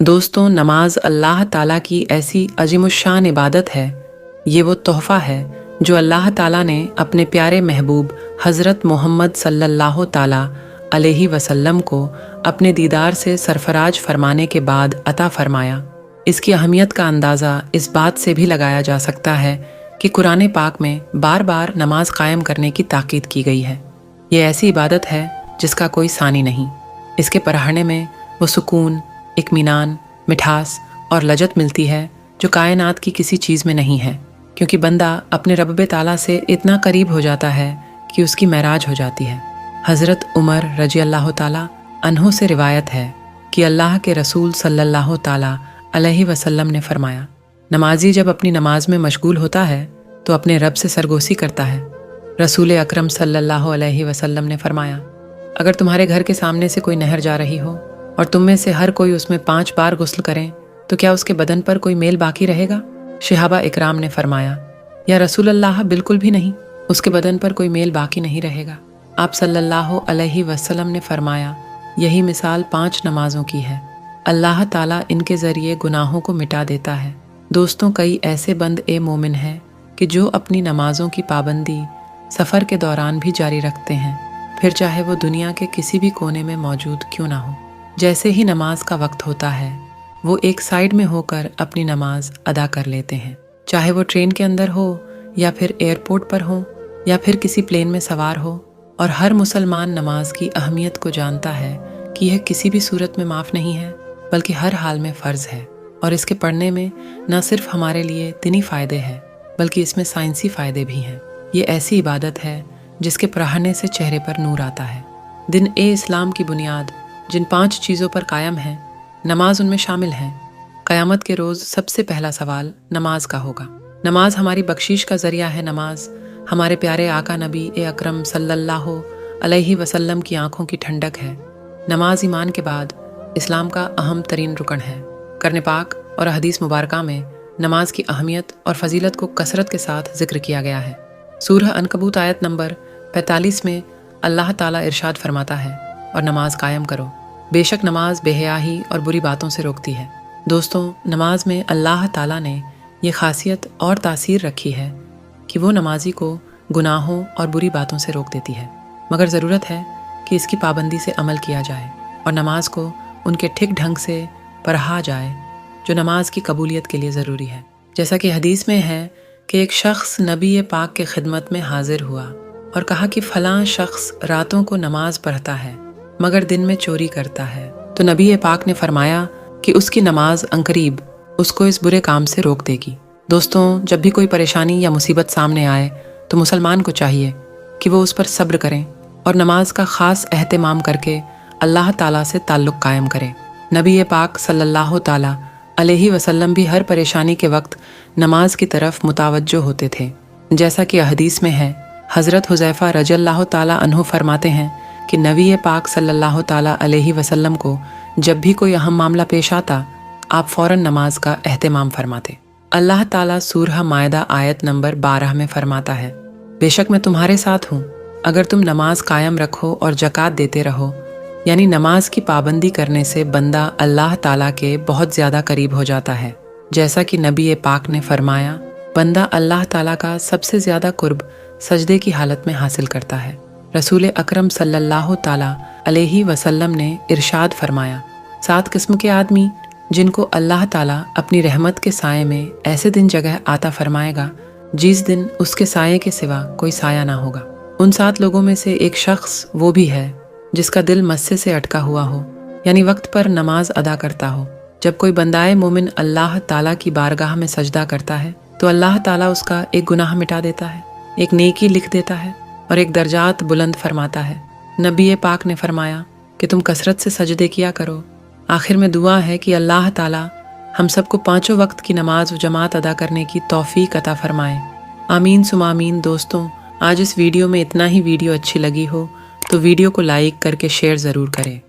दोस्तों, नमाज अल्लाह ताला की ऐसी अजीमुशान इबादत है। ये वो तोहफ़ा है जो अल्लाह ताला ने अपने प्यारे महबूब हज़रत मोहम्मद सल्लल्लाहु ताला अलैहि वसल्लम को अपने दीदार से सरफराज फरमाने के बाद अता फरमाया। इसकी अहमियत का अंदाज़ा इस बात से भी लगाया जा सकता है कि कुरान पाक में बार बार नमाज कायम करने की ताकीद की गई है। ये ऐसी इबादत है जिसका कोई सानी नहीं। इसके पढ़ने में वो सुकून, इत्मीनान, मिठास और लज़्ज़त मिलती है जो कायनात की किसी चीज़ में नहीं है, क्योंकि बंदा अपने रब ताला से इतना करीब हो जाता है कि उसकी महराज हो जाती है। हज़रत उमर रजी अल्लाह ताला अन्हु से रिवायत है कि अल्लाह के रसूल सल्लल्लाहु ताला अलैहि वसल्लम ने फरमाया, नमाजी जब अपनी नमाज में मशगूल होता है तो अपने रब से सरगोशी करता है। रसूल अकरम सल्लल्लाहु अलैहि वसल्लम ने फरमाया, अगर तुम्हारे घर के सामने से कोई नहर जा रही हो और तुम में से हर कोई उसमें 5 बार गुस्ल करें तो क्या उसके बदन पर कोई मेल बाकी रहेगा? शहाबा इकराम ने फरमाया, या रसूल अल्लाह, बिल्कुल भी नहीं, उसके बदन पर कोई मेल बाकी नहीं रहेगा। आप सल्लल्लाहु अलैहि वसल्लम ने फरमाया, यही मिसाल 5 नमाजों की है। अल्लाह ताला इनके ज़रिए गुनाहों को मिटा देता है। दोस्तों, कई ऐसे बंद ए मोमिन हैं कि जो अपनी नमाजों की पाबंदी सफ़र के दौरान भी जारी रखते हैं, फिर चाहे वो दुनिया के किसी भी कोने में मौजूद क्यों ना हो। जैसे ही नमाज का वक्त होता है वो एक साइड में होकर अपनी नमाज अदा कर लेते हैं, चाहे वो ट्रेन के अंदर हो या फिर एयरपोर्ट पर हो या फिर किसी प्लेन में सवार हो। और हर मुसलमान नमाज की अहमियत को जानता है कि यह किसी भी सूरत में माफ़ नहीं है, बल्कि हर हाल में फ़र्ज़ है। और इसके पढ़ने में न सिर्फ हमारे लिए दीनी फ़ायदे हैं, बल्कि इसमें साइंसी फ़ायदे भी हैं। ये ऐसी इबादत है जिसके पढ़ने से चेहरे पर नूर आता है। दिन ए इस्लाम की बुनियाद जिन 5 चीज़ों पर कायम है, नमाज उनमें शामिल है। क़यामत के रोज़ सबसे पहला सवाल नमाज का होगा। नमाज हमारी बख्शीश का ज़रिया है। नमाज हमारे प्यारे आका नबी अकरम सल्लल्लाहु अलैहि वसल्लम की आँखों की ठंडक है। नमाज ईमान के बाद इस्लाम का अहम तरीन रुकन है। कुरान पाक और हदीस मुबारका में नमाज की अहमियत और फजीलत को कसरत के साथ ज़िक्र किया गया है। सूरह अनकबूत आयत नंबर 45 में अल्लाह ताला इरशाद फरमाता है, और नमाज कायम करो, बेशक नमाज बेहयाही और बुरी बातों से रोकती है। दोस्तों, नमाज में अल्लाह ताला ने ये खासियत और तासीर रखी है कि वो नमाजी को गुनाहों और बुरी बातों से रोक देती है, मगर ज़रूरत है कि इसकी पाबंदी से अमल किया जाए और नमाज को उनके ठीक ढंग से पढ़ा जाए जो नमाज की कबूलियत के लिए ज़रूरी है। जैसा कि हदीस में है कि एक शख्स नबी पाक के खिदमत में हाजिर हुआ और कहा कि फ़लाँ शख्स रातों को नमाज पढ़ता है मगर दिन में चोरी करता है। तो नबी पाक ने फरमाया कि उसकी नमाज अंकरीब उसको इस बुरे काम से रोक देगी। दोस्तों, जब भी कोई परेशानी या मुसीबत सामने आए तो मुसलमान को चाहिए कि वो उस पर सब्र करें और नमाज का ख़ास एहतमाम करके अल्लाह ताला से ताल्लुक़ कायम करें। नबी पाक सल्लल्लाहु ताला अलैहि वसल्लम भी हर परेशानी के वक्त नमाज की तरफ मुतवज्जो होते थे। जैसा कि हदीस में है, हज़रत हुज़ैफ़ा रज़ियल्लाहु ताला अन्हु फरमाते हैं कि नबी पाक सल्लल्लाहु ताला अलैहि वसल्लम को जब भी कोई अहम मामला पेश आता, आप फ़ौरन नमाज का एहतमाम फरमाते। अल्लाह ताला सूरह मायदा आयत नंबर 12 में फरमाता है, बेशक मैं तुम्हारे साथ हूँ अगर तुम नमाज कायम रखो और ज़कात देते रहो। यानी नमाज की पाबंदी करने से बंदा अल्लाह ताला के बहुत ज़्यादा करीब हो जाता है। जैसा कि नबी पाक ने फरमाया, बंदा अल्लाह ताला का सबसे ज़्यादा कुर्ब सजदे की हालत में हासिल करता है। रसूल अकरम सल्लल्लाहु ताला अलैहि वसल्लम ने इरशाद फरमाया, 7 किस्म के आदमी जिनको अल्लाह ताला अपनी रहमत के साये में ऐसे दिन जगह आता फरमाएगा जिस दिन उसके साये के सिवा कोई साया ना होगा। उन 7 लोगों में से एक शख्स वो भी है जिसका दिल मस्से से अटका हुआ हो, यानी वक्त पर नमाज अदा करता हो। जब कोई बंदाए मोमिन अल्लाह ताला की बारगाह में सजदा करता है तो अल्लाह ताला उसका एक गुनाह मिटा देता है, एक नेकी लिख देता है और एक दर्जात बुलंद फरमाता है। नबी पाक ने फरमाया कि तुम कसरत से सजदे किया करो। आखिर में दुआ है कि अल्लाह ताला हम सबको 5 वक्त की नमाज व जमात अदा करने की तौफीक अता फरमाए। आमीन सुमा आमीन। दोस्तों, आज इस वीडियो में इतना ही। वीडियो अच्छी लगी हो तो वीडियो को लाइक करके शेयर ज़रूर करें।